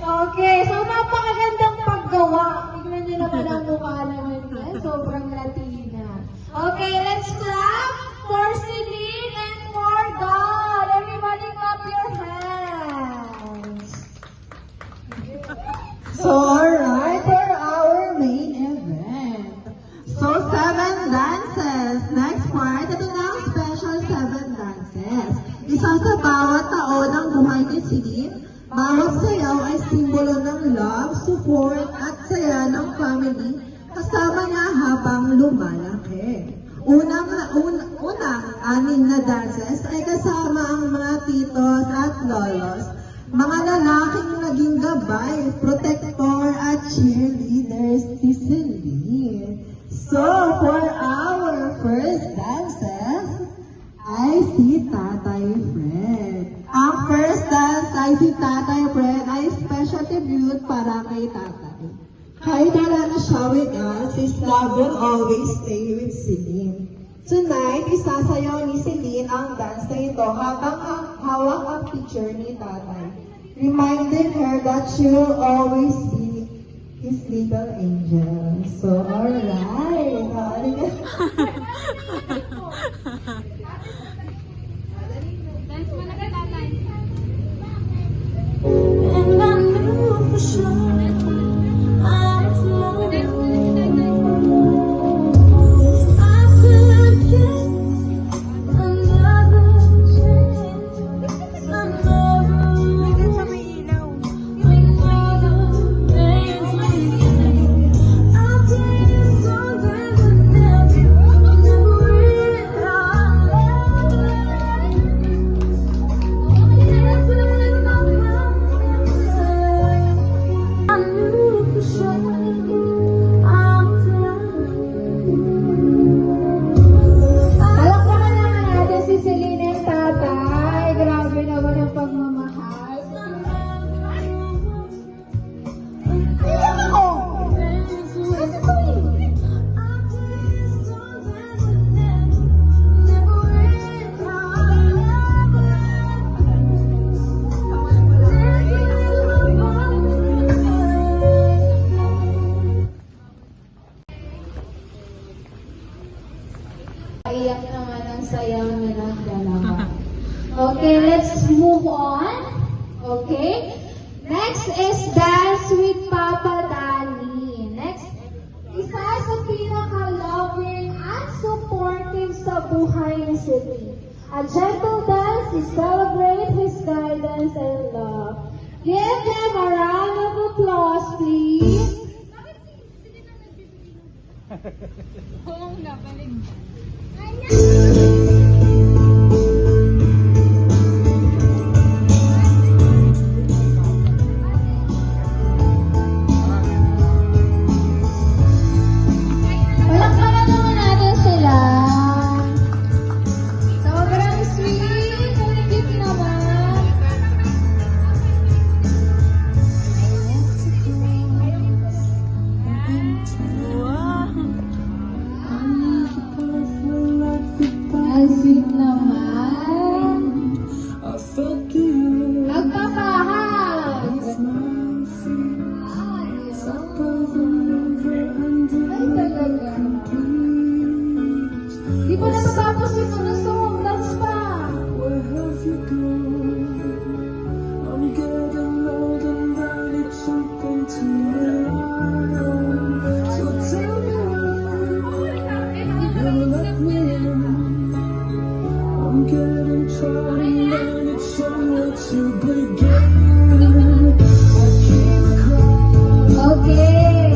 Okay, so napakagandang paggawa. Tignan niyo naman ang mukha naman yan. Sobrang Latina. Okay, let's clap for Celine and for God. Everybody clap your hands. So, alright, for our main event. So, 7 dances. Next part, ito na ang special 7 dances. Isa sa bawat taon ng buhay ni Celine. Bawat sayaw ay simbolo ng love, support, at saya ng family kasama niya habang lumalaki. Unang 6 na dances ay kasama ang mga titos at lolos, mga lalaking naging gabay, protector at cheerleaders ni Celine. So, for our first dances, ay si Tatay Fred. Ang first dance ay si Tatay Fred ay special tribute para kay Tatay. Kahit wala na siya with us, his love will always stay with Celine. Tonight, isasayaw ni Celine ang dance na ito habang hawak ang picture ni Tatay, reminding her that she will always be his little angel. So, alright. And I knew for sure I'd love I could get another chance, another with all the things we say. I'll tell you something that never really I knew for sure I'm Palakpakan naman natin si Celine and Tatay. Grabe naman ang pagmamahal. Iyak naman ang sayaw nilang dalawa. Okay, let's move on. Okay? Next is Dance with Papa Danny. Next, isa sa pinaka-loving at supportive sa buhay ni Celine. A gentle dance to celebrate his guidance and love. Give them a round of applause, please. Palakpakan naman natin sila. Sobrang sweet. Ang cute naman. Ang sweet naman. Nagpapahag. Ay, talaga. Di pa natatapos yung mga song. That's pa. Okay.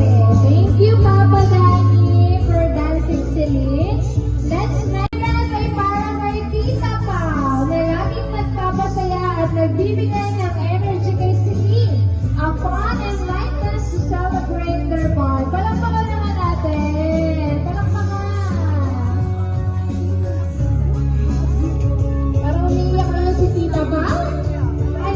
Thank you, Papa Danny, for dancing Celine. Let's dance ay parang kay Tita Pao na laging nagpapasaya at nagbibigay ng energy kay Celine. A fun and lightness to celebrate their bond. Palakpakan naman natin. Palakpakan. Parang umiiyak na si Tita Pao. Ay,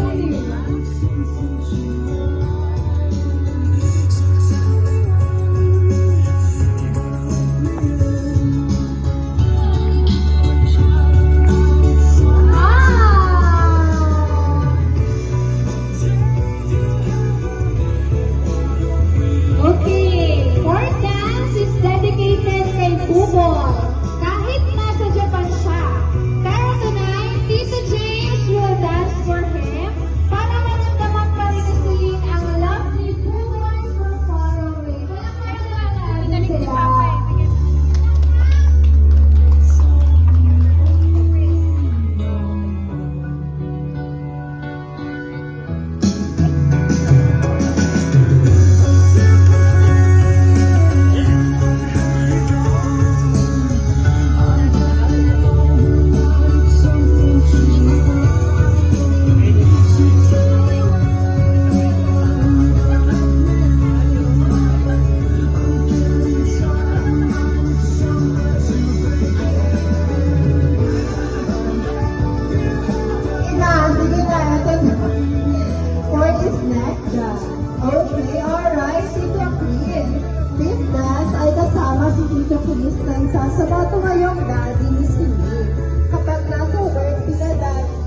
Sasabato ngayong daddy ni Silly. Kapag nasa work sila daddy,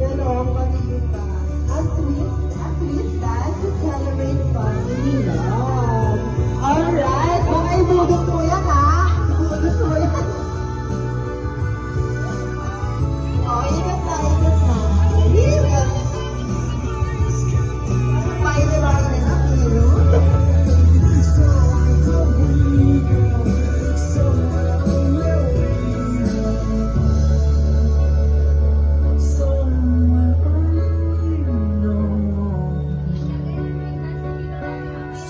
gano'ng magiging pa. At least that to celebrate family love. Alright, mga ibudot mo yan ha. Ibudot mo yan. Oh, ingat na, ingat na. Ingat. Paine-paine na, pero.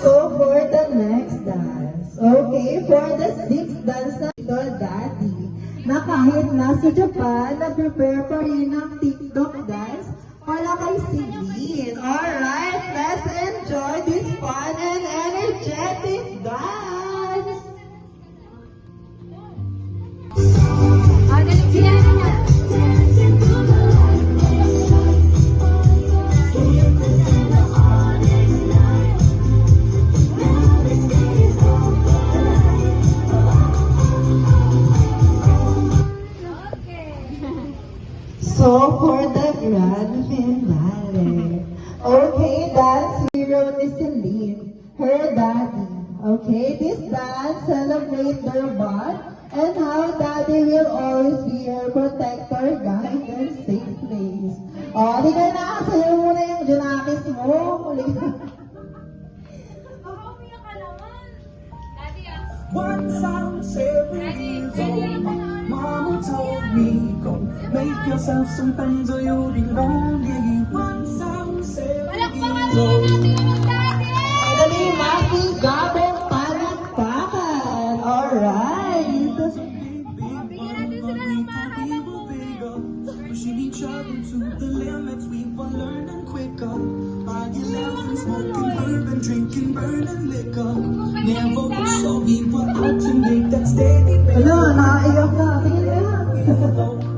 So for the next dance, okay, for the sixth dance na ito, Daddy, na kahit nasa Japan, nag-prepare pa rin ng TikTok dance para kay Celine. Alright, let's enjoy this fun and energetic dance! So for the grand finale, okay, dance hero ni Celine, her daddy. Okay, this dance celebrate their bond and how daddy will always be her protector, guide, and safe place. Oh, di ka na, sayo muna yung junakis mo. Uli ka. Once I was 7 years old, Mama told me, go make yourself some friends or you'll be lonely. Once I was 7 years old. Madali, Maki, gabong palakpakan. Alright. Pushing each other to the limits, we were learning quicker. By 11, smoking herb and drinking burning liquor. Never was so we were out to make that steady. Hello, naiyak na. Tingin na.